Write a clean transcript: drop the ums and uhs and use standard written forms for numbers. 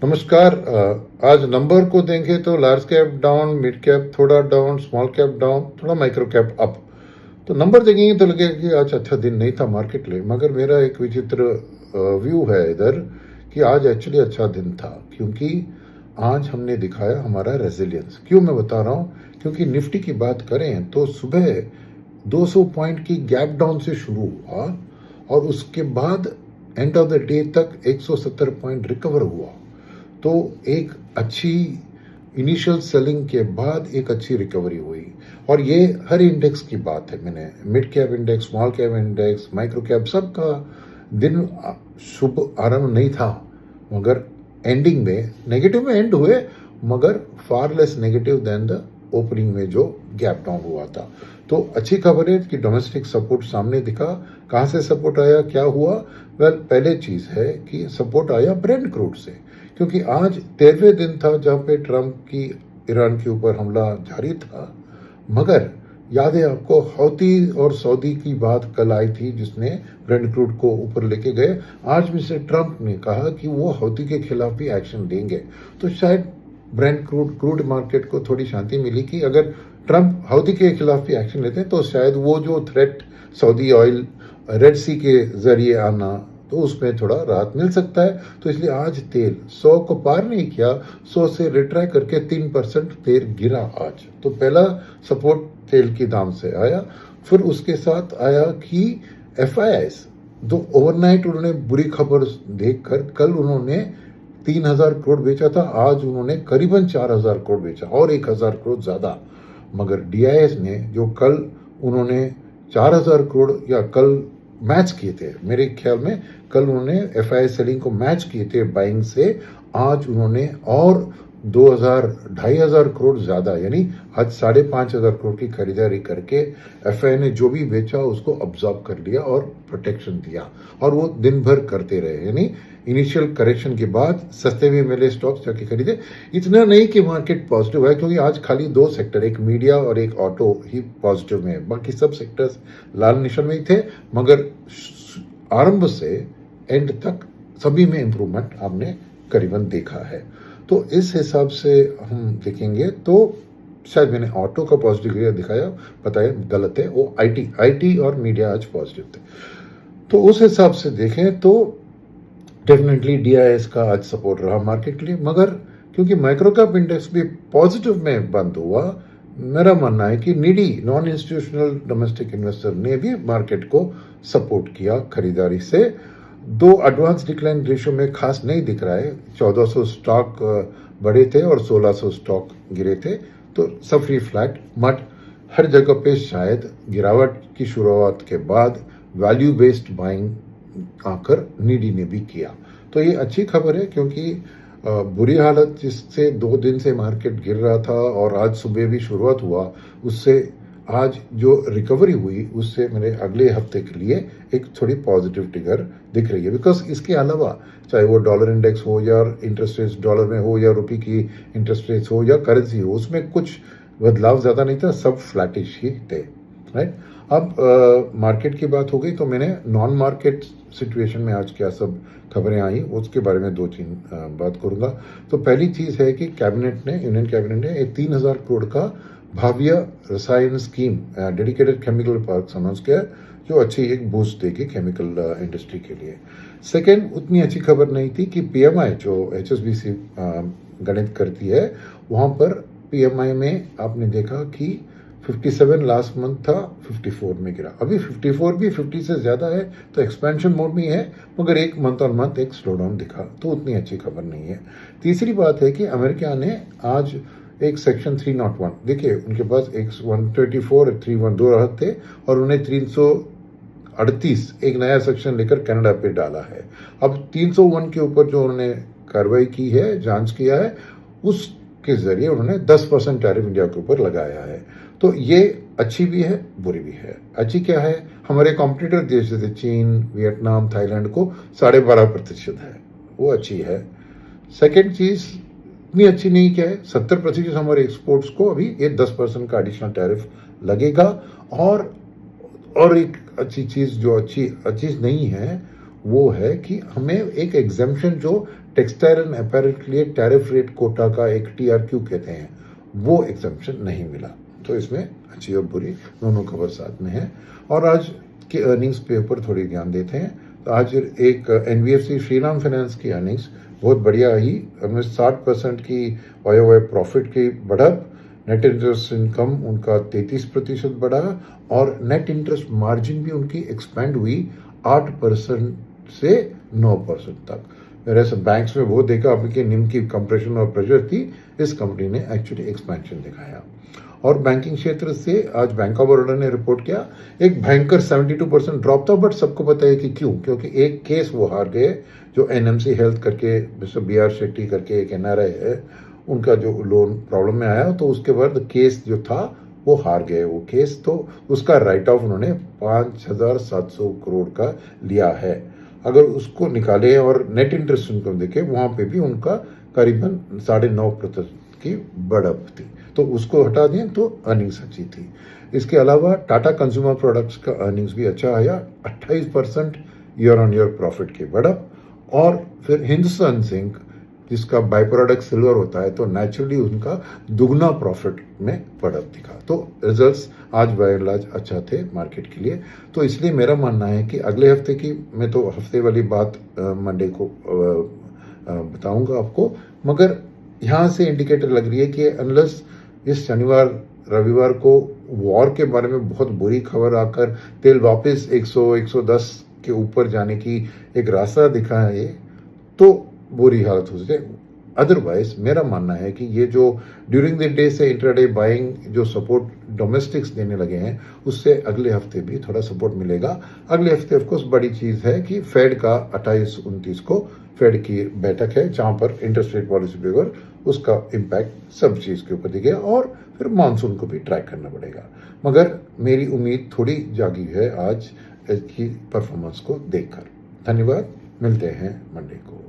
नमस्कार। आज नंबर को देखें तो large cap down, mid cap थोड़ा डाउन, स्मॉल कैप डाउन, थोड़ा माइक्रो कैप अप। तो नंबर देखेंगे तो लगेगा कि आज अच्छा दिन नहीं था मार्केट लिए, मगर मेरा एक विचित्र व्यू है इधर कि आज एक्चुअली अच्छा दिन था, क्योंकि आज हमने दिखाया हमारा रेजिलियंस। क्यों मैं बता रहा हूँ? क्योंकि निफ्टी की बात करें तो सुबह 200 पॉइंट की गैप डाउन से शुरू हुआ और उसके बाद एंड ऑफ द डे तक 170 पॉइंट रिकवर हुआ। तो एक अच्छी इनिशियल सेलिंग के बाद एक अच्छी रिकवरी हुई। और ये हर इंडेक्स की बात है। मैंने mid cap index, small cap index, micro cap सबका दिन शुभ आरंभ नहीं था, मगर एंडिंग में नेगेटिव में एंड हुए, मगर far less negative than the opening में जो गैप डाउन हुआ था। तो अच्छी खबर है कि डोमेस्टिक सपोर्ट सामने दिखा। कहाँ से सपोर्ट आया, क्या हुआ? पहले चीज है कि सपोर्ट आया ब्रेंट क्रूड से, क्योंकि आज 13वें दिन था जहां पे ट्रंप की ईरान के ऊपर हमला जारी था। मगर याद है आपको, हौती और सऊदी की बात कल आई थी जिसने ब्रेंट क्रूड को ऊपर लेके गए। आज मिस्टर ट्रंप ने कहा कि वो हौती के खिलाफ भी एक्शन लेंगे। तो शायद ब्रेंट क्रूड मार्केट को थोड़ी शांति मिली कि अगर ट्रंप हौती के खिलाफ भी एक्शन लेते हैं तो शायद वो जो थ्रेट सऊदी ऑयल रेड सी के जरिए आना, तो उसमें थोड़ा राहत मिल सकता है। तो इसलिए आज तेल 100 को पार नहीं किया, 100 से रिट्राई करके 3% तेल गिरा आज। तो पहला सपोर्ट तेल की दाम से आया। फिर उसके साथ आया कि FIIs, तो ओवरनाइट उन्होंने बुरी खबर देखकर कल उन्होंने 3000 करोड़ बेचा था, आज उन्होंने करीबन 4000 करोड़ बेचा और 1000 करोड़ ज्यादा। मगर DIS ने जो कल उन्होंने 4000 करोड़ या कल मैच किए थे, मेरे ख्याल में कल उन्होंने FII सेलिंग को मैच किए थे बाइंग से, आज उन्होंने और 2,500 करोड़ ज्यादा, यानी आज 5,500 करोड़ की खरीदारी करके FII ने जो भी बेचा उसको ऑब्जॉर्व कर लिया और प्रोटेक्शन दिया। और वो दिन भर करते रहे, यानी इनिशियल करेक्शन के बाद सस्ते में मिले स्टॉक्स जाके खरीदे। इतना नहीं कि मार्केट पॉजिटिव है, क्योंकि आज खाली 2 सेक्टर, एक मीडिया और एक ऑटो ही पॉजिटिव में है, बाकी सब सेक्टर्स लाल निशान में ही थे। मगर आरंभ से एंड तक सभी में इंप्रूवमेंट आपने करीबन देखा है। तो इस हिसाब से हम देखेंगे तो शायद मैंने ऑटो का पॉजिटिव दिखाया, पता है गलत है, वो आईटी और मीडिया आज पॉजिटिव थे। तो उस हिसाब से देखें तो डेफिनेटली DIS का आज सपोर्ट रहा मार्केट के लिए। मगर क्योंकि माइक्रो कैप इंडेक्स भी पॉजिटिव में बंद हुआ, मेरा मानना है कि needy non institutional domestic investor ने भी मार्केट को सपोर्ट किया खरीदारी से। 2 एडवांस डिक्लाइन रेशियो में खास नहीं दिख रहा है। 1400 स्टॉक बढ़े थे और 1600 स्टॉक गिरे थे, तो सब फ्री फ्लैट मट हर जगह पे शायद गिरावट की शुरुआत के बाद वैल्यू बेस्ड बाइंग आकर नीडी ने भी किया। तो ये अच्छी खबर है, क्योंकि बुरी हालत जिससे 2 दिन से मार्केट गिर रहा था और आज सुबह भी शुरुआत हुआ, उससे आज जो रिकवरी हुई उससे मेरे अगले हफ्ते के लिए एक थोड़ी पॉजिटिव टिगर दिख रही है। बिकॉज इसके अलावा चाहे वो डॉलर इंडेक्स हो या इंटरेस्ट रेट्स डॉलर में हो या रुपये की इंटरेस्ट रेट्स हो या करेंसी हो, उसमें कुछ बदलाव ज़्यादा नहीं था, सब फ्लैटिश ही थे, राइट। अब मार्केट की बात हो गई, तो मैंने नॉन मार्केट सिचुएशन में आज क्या सब खबरें आई उसके बारे में 2-3 बात करूंगा। तो पहली चीज़ है कि यूनियन कैबिनेट ने एक 3000 करोड़ का भाव्य रसायन scheme, dedicated chemical park announce किया, जो अच्छी एक बूस्ट देगी केमिकल इंडस्ट्री के लिए। सेकेंड, उतनी अच्छी खबर नहीं थी कि PMI जो HSBC गणित करती है, वहाँ पर PMI में आपने देखा कि 57 लास्ट मंथ था, 54 में गिरा। अभी 54 भी 50 से ज्यादा है, तो एक्सपेंशन मोड में है, मगर एक मंथ ऑन मंथ एक स्लो डाउन दिखा, तो उतनी अच्छी खबर नहीं है। तीसरी बात है कि अमेरिका ने आज एक सेक्शन 301, देखिए उनके पास एक 124 312 दो राहत थे और उन्हें 338 एक नया सेक्शन लेकर कनाडा पे डाला है। अब 301 के ऊपर जो उन्होंने कार्रवाई की है, जांच किया है, उसके जरिए उन्होंने 10% टैरिफ इंडिया के ऊपर लगाया है। तो ये अच्छी भी है, बुरी भी है। अच्छी क्या है, हमारे कॉम्पिटिटर देश जैसे चीन, वियतनाम, थाईलैंड को 12.5% है, वो अच्छी है। सेकेंड चीज इतनी अच्छी नहीं क्या है, 70% हमारे एक्सपोर्ट्स को अभी ये 10% का एडिशनल टैरिफ लगेगा। और एक अच्छी चीज जो अच्छी नहीं है वो है कि हमें एक एग्जेम्पशन जो टेक्सटाइल एंड अपैरल के लिए टैरिफ रेट कोटा का एक TRQ कहते हैं, वो एग्जम्पशन नहीं मिला। तो इसमें अच्छी और बुरी दोनों खबर साथ में है। और आज के अर्निंग्स पे ऊपर थोड़ी ध्यान देते हैं। तो आज एक NBFC श्रीराम फाइनेंस की अर्निंग्स बहुत बढ़िया आई, हमें 60% की YoY प्रॉफिट की बढ़त, नेट इंटरेस्ट इनकम उनका 33% बढ़ा और नेट इंटरेस्ट मार्जिन भी उनकी एक्सपेंड हुई 8% से 9% तक। मेरे सब बैंक्स में वो देखा आपके निम की कंप्रेशन और प्रेशर थी, इस कंपनी ने एक्चुअली एक्सपेंशन दिखाया। और बैंकिंग क्षेत्र से आज बैंक ऑफ बड़ौदा ने रिपोर्ट किया, एक भयंकर 72% ड्रॉप था, बट सबको पता है कि क्यों, क्योंकि एक केस वो हार गए जो NMC हेल्थ करके मिस्टर BR शेट्टी करके एक NRI है, उनका जो लोन प्रॉब्लम में आया, तो उसके बाद केस जो था वो हार गए वो केस, तो उसका राइट ऑफ उन्होंने 5,700 करोड़ का लिया है। अगर उसको निकाले और नेट इंटरेस्ट इनकम देखे, वहाँ पे भी उनका करीबन 9.5% की बढ़त थी, तो उसको हटा दें तो अर्निंग्स अच्छी थी। इसके अलावा टाटा कंज्यूमर प्रोडक्ट्स का अर्निंग्स भी अच्छा आया, 28% ईयर ऑन ईयर प्रॉफिट की बढ़त। और फिर हिंदुस्तान जिंक जिसका बाई प्रोडक्ट सिल्वर होता है, तो नेचुरली उनका दुगना प्रॉफिट में बढ़त दिखा। तो रिजल्ट्स आज बाय एंड लार्ज अच्छा थे मार्केट के लिए। तो इसलिए मेरा मानना है कि अगले हफ्ते की, मैं तो हफ्ते वाली बात मंडे को बताऊंगा आपको, मगर यहाँ से इंडिकेटर लग रही है कि अनलेस इस शनिवार रविवार को वॉर के बारे में बहुत बुरी खबर आकर तेल वापस 100-110 के ऊपर जाने की एक रास्ता दिखाए, तो बुरी हालत हो जाए। अदरवाइज मेरा मानना है कि ये जो ड्यूरिंग द डे से इंट्राडे बाइंग जो सपोर्ट डोमेस्टिक्स देने लगे हैं, उससे अगले हफ्ते भी थोड़ा सपोर्ट मिलेगा। अगले हफ्ते ऑफकोर्स बड़ी चीज़ है कि फेड का 28-29 को फेड की बैठक है, जहाँ पर इंटरेस्ट रेट पॉलिसी पेपर उसका इम्पैक्ट सब चीज़ के ऊपर दिखेगा, और फिर मानसून को भी ट्रैक करना पड़ेगा। मगर मेरी उम्मीद थोड़ी जागी है आज की परफॉर्मेंस को देखकर। धन्यवाद, मिलते हैं मंडे को।